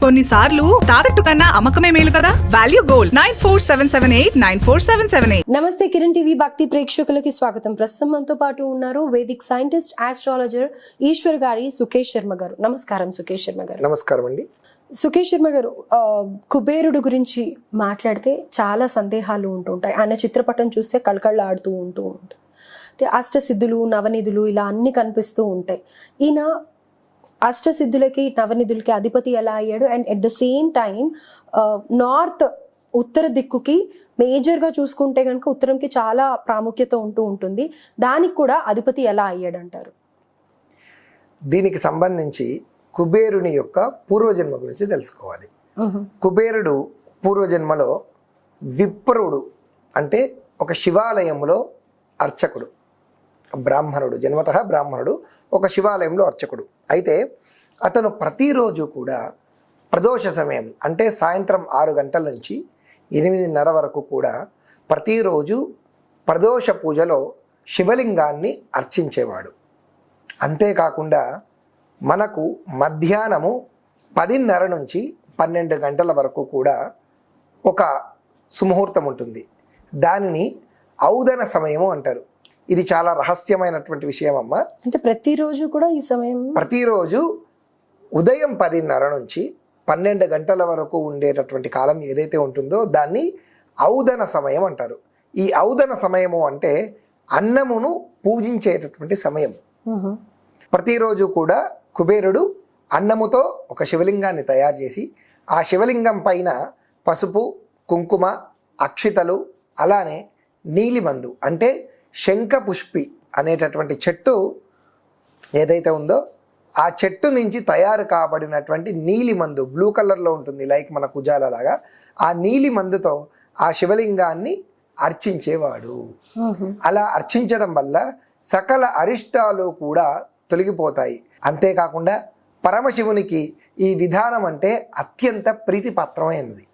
కొన్నిసార్లు తాకట్టు కన్నా అమ్మకమే మేలు కదా. Value gold 9477894778. నమస్తే కిరణ్ టీవీ భక్తి ప్రేక్షకులకి స్వాగతం. ప్రస్తుతం మనతో పాటు ఉన్నారు వేదిక్ సైంటిస్ట్ ఆస్ట్రాలజర్ ఈశ్వర్ గారి సుకేష్ శర్మ గారు. నమస్కారం సుకేష్ శర్మ గారు. నమస్కారం అండి. సుకేష్ శర్మ గారు, కుబేరుడు గురించి మాట్లాడితే చాలా సందేహాలు ఉంటుంటాయి. ఆయన చిత్రపటం చూస్తే కళకళ ఆడుతూ ఉంటుంది. అష్టసిద్ధులు, నవనిధులు ఇలా అన్ని కనిపిస్తూ ఉంటాయి. ఈయన అష్టసిద్ధులకి నవనిధులకి అధిపతి ఎలా అయ్యాడు, and at the same time north ఉత్తర దిక్కుకి మేజర్గా చూసుకుంటే కనుక ఉత్తరంకి చాలా ప్రాముఖ్యత ఉంటూ ఉంటుంది. దానికి కూడా అధిపతి ఎలా అయ్యాడు అంటారు? దీనికి సంబంధించి కుబేరుని యొక్క పూర్వజన్మ గురించి తెలుసుకోవాలి. కుబేరుడు పూర్వజన్మలో విప్రుడు అంటే ఒక శివాలయంలో అర్చకుడు, బ్రాహ్మణుడు, జన్మతః బ్రాహ్మణుడు, ఒక శివాలయంలో అర్చకుడు. అయితే అతను ప్రతిరోజు కూడా ప్రదోష సమయం అంటే సాయంత్రం 6 గంటల నుంచి 8:30 వరకు కూడా ప్రతిరోజు ప్రదోష పూజలో శివలింగాన్ని అర్చించేవాడు. అంతేకాకుండా మనకు మధ్యాహ్నము 10:30 నుంచి 12 గంటల వరకు కూడా ఒక సుముహూర్తం ఉంటుంది. దానిని ఔదన సమయము అంటారు. ఇది చాలా రహస్యమైనటువంటి విషయం అమ్మ. అంటే ప్రతిరోజు కూడా ఈ సమయం, ప్రతిరోజు ఉదయం 10:30 నుంచి 12 గంటల వరకు ఉండేటటువంటి కాలం ఏదైతే ఉంటుందో దాన్ని ఔదన సమయం అంటారు. ఈ ఔదన సమయము అంటే అన్నమును పూజించేటటువంటి సమయం. ప్రతిరోజు కూడా కుబేరుడు అన్నముతో ఒక శివలింగాన్ని తయారు చేసి ఆ శివలింగం పైన పసుపు, కుంకుమ, అక్షితలు, అలానే నీలిమందు అంటే శంఖపుష్పి అనేటటువంటి చెట్టు ఏదైతే ఉందో ఆ చెట్టు నుంచి తయారు కాబడినటువంటి నీలిమందు, బ్లూ కలర్లో ఉంటుంది, లైక్ మన కుజాల లాగా, ఆ నీలిమందుతో ఆ శివలింగాన్ని అర్చించేవాడు. అలా అర్చించడం వల్ల సకల అరిష్టాలు కూడా తొలగిపోతాయి. అంతేకాకుండా పరమశివునికి ఈ విధానం అంటే అత్యంత ప్రీతిపాత్రమైనది.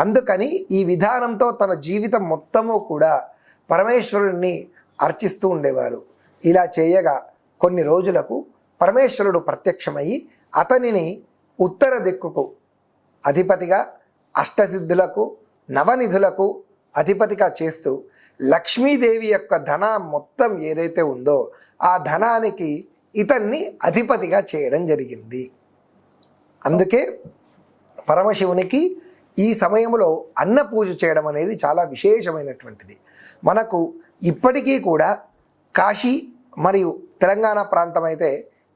అందుకని ఈ విధానంతో తన జీవితం మొత్తము కూడా పరమేశ్వరుణ్ణి అర్చిస్తూ ఉండేవారు. ఇలా చేయగా కొన్ని రోజులకు పరమేశ్వరుడు ప్రత్యక్షమయ్యి అతనిని ఉత్తర దిక్కుకు అధిపతిగా, అష్టసిద్ధులకు, నవనిధులకు అధిపతిగా చేస్తూ లక్ష్మీదేవి యొక్క ధనం మొత్తం ఏదైతే ఉందో ఆ ధనానికి ఇతన్ని అధిపతిగా చేయడం జరిగింది. అందుకే పరమశివునికి ఈ సమయంలో అన్న పూజ చేయడం అనేది చాలా విశేషమైనటువంటిది. మనకు ఇప్పటికీ కూడా కాశీ మరియు తెలంగాణ ప్రాంతం అయితే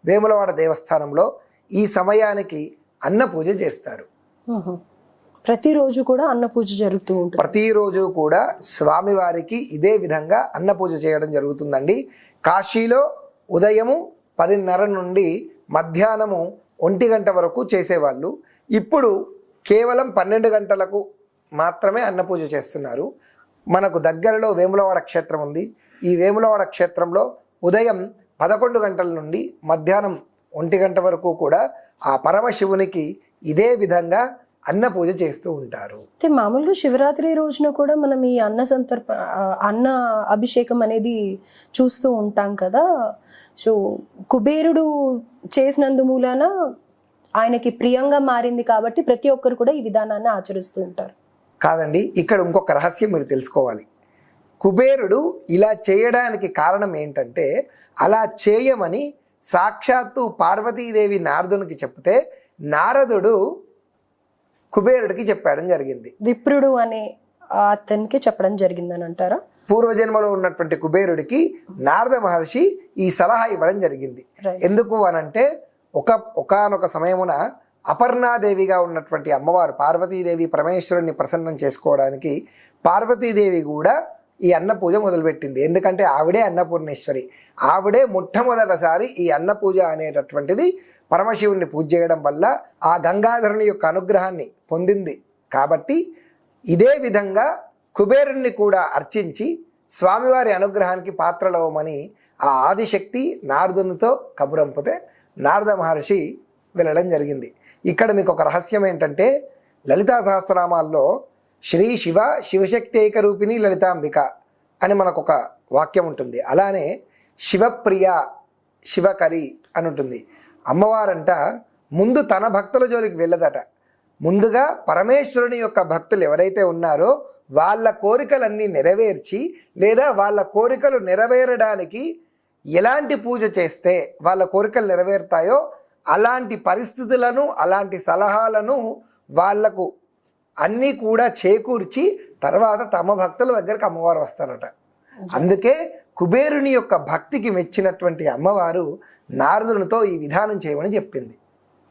వేములవాడ దేవస్థానంలో ఈ సమయానికి అన్న పూజ చేస్తారు. ప్రతిరోజు కూడా అన్న పూజ జరుగుతూ ఉంటుంది. ప్రతిరోజు కూడా స్వామివారికి ఇదే విధంగా అన్న పూజ చేయడం జరుగుతుందండి. కాశీలో ఉదయము 10:30 నుండి మధ్యాహ్నము 1 గంట వరకు చేసేవాళ్ళు. ఇప్పుడు కేవలం 12 గంటలకు మాత్రమే అన్న పూజ చేస్తున్నారు. మనకు దగ్గరలో వేములవాడ క్షేత్రం ఉంది. ఈ వేములవాడ క్షేత్రంలో ఉదయం 11 గంటల నుండి మధ్యాహ్నం 1 గంట వరకు కూడా ఆ పరమశివునికి ఇదే విధంగా అన్న పూజ చేస్తూ ఉంటారు. అయితే మామూలుగా శివరాత్రి రోజున కూడా మనం ఈ అన్న అభిషేకం అనేది చూస్తూ ఉంటాం కదా. సో కుబేరుడు చేసినందు మూలాన ఆయనకి ప్రియంగా మారింది కాబట్టి ప్రతి ఒక్కరు కూడా ఈ విధానాన్ని ఆచరిస్తూ ఉంటారు. కాదండి, ఇక్కడ ఇంకొక రహస్యం మీరు తెలుసుకోవాలి. కుబేరుడు ఇలా చేయడానికి కారణం ఏంటంటే అలా చేయమని సాక్షాత్తు పార్వతీదేవి నారదునికి చెప్తే నారదుడు కుబేరుడికి చెప్పడం జరిగింది. విప్రుడు అనే అతనికి చెప్పడం జరిగిందని అంటారా? పూర్వజన్మలో ఉన్నటువంటి కుబేరుడికి నారద మహర్షి ఈ సలహా ఇవ్వడం జరిగింది. ఎందుకు అనంటే ఒకానొక సమయమున అపర్ణాదేవిగా ఉన్నటువంటి అమ్మవారు పార్వతీదేవి పరమేశ్వరుని ప్రసన్నం చేసుకోవడానికి పార్వతీదేవి కూడా ఈ అన్న పూజ మొదలుపెట్టింది. ఎందుకంటే ఆవిడే అన్నపూర్ణేశ్వరి. ఆవిడే మొట్టమొదటిసారి ఈ అన్న పూజ అనేటటువంటిది పరమశివుణ్ణి పూజ చేయడం వల్ల ఆ గంగాధరుని యొక్క అనుగ్రహాన్ని పొందింది. కాబట్టి ఇదే విధంగా కుబేరుణ్ణి కూడా అర్చించి స్వామివారి అనుగ్రహానికి పాత్రలవమని ఆ ఆదిశక్తి నారదునితో కబురంపితే నారద మహర్షి వెళ్ళడం జరిగింది. ఇక్కడ మీకు ఒక రహస్యం ఏంటంటే లలితా సహస్రనామాల్లో శ్రీ శివ శివశక్తి ఏకరూపిణి లలితాంబిక అని మనకు ఒక వాక్యం ఉంటుంది. అలానే శివప్రియ శివకరి అని ఉంటుంది. అమ్మవారంట ముందు తన భక్తుల జోలికి వెళ్ళదట. ముందుగా పరమేశ్వరుని యొక్క భక్తులు ఎవరైతే ఉన్నారో వాళ్ళ కోరికలన్నీ నెరవేర్చి, లేదా వాళ్ళ కోరికలు నెరవేరడానికి ఎలాంటి పూజ చేస్తే వాళ్ళ కోరికలు నెరవేరుతాయో అలాంటి పరిస్థితులను, అలాంటి సలహాలను వాళ్లకు అన్నీ కూడా చేకూర్చి తర్వాత తమ భక్తుల దగ్గరకు అమ్మవారు వస్తారట. అందుకే కుబేరుని యొక్క భక్తికి మెచ్చినటువంటి అమ్మవారు నారదునితో ఈ విధానం చేయమని చెప్పింది.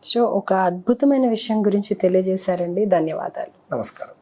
సో ఒక అద్భుతమైన విషయం గురించి తెలియజేశారండి. ధన్యవాదాలు. నమస్కారం.